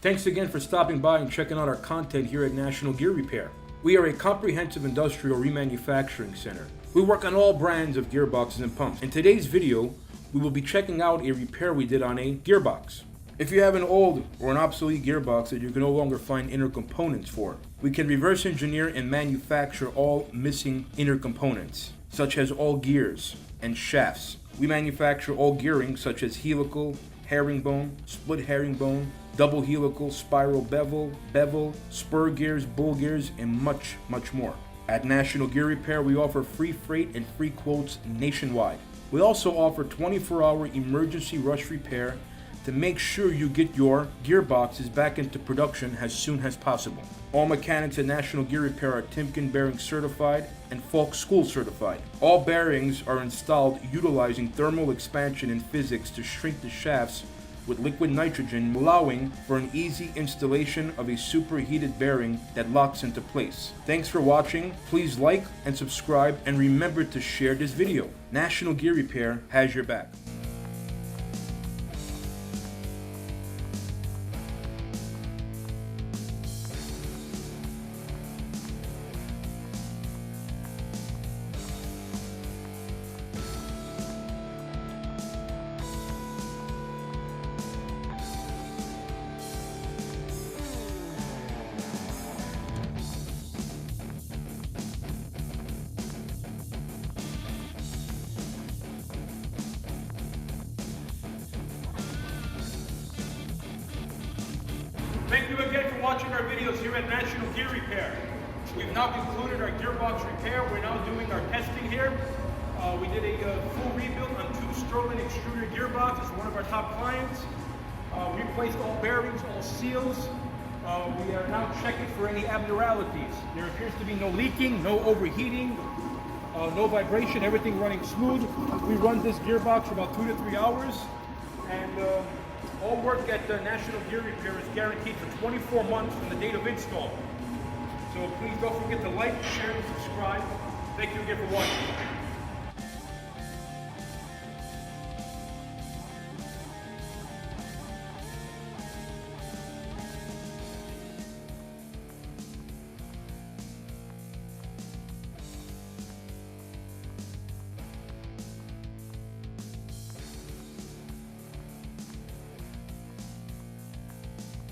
Thanks again for stopping by and checking out our content here at National Gear Repair. We are a comprehensive industrial remanufacturing center. We work on all brands of gearboxes and pumps. In today's video, we will be checking out a repair we did on a gearbox. If you have an old or an obsolete gearbox that you can no longer find inner components for, we can reverse engineer and manufacture all missing inner components, such as all gears and shafts. We manufacture all gearing such as helical, herringbone, split herringbone, double helical, spiral bevel, spur gears, bull gears, and much more. At National Gear Repair, we offer free freight and free quotes nationwide. We also offer 24-hour emergency rush repair to make sure you get your gearboxes back into production as soon as possible. All mechanics at National Gear Repair are Timken bearing certified and Falk School certified. All bearings are installed utilizing thermal expansion and physics to shrink the shafts with liquid nitrogen, allowing for an easy installation of a superheated bearing that locks into place. Thanks for watching. Please like and subscribe, and remember to share this video. National Gear Repair has your back. Thank you again for watching our videos here at National Gear Repair. We've now concluded our gearbox repair. We're now doing our testing here. We did a full rebuild on 2 Sterling extruder gearboxes, one of our top clients. Replaced all bearings, all seals. We are now checking for any abnormalities. There appears to be no leaking, no overheating, no vibration, everything running smooth. We run this gearbox for about 2 to 3 hours. And all work at National Gear Repair is guaranteed for 24 months from the date of install. So please don't forget to like, share, and subscribe. Thank you again for watching.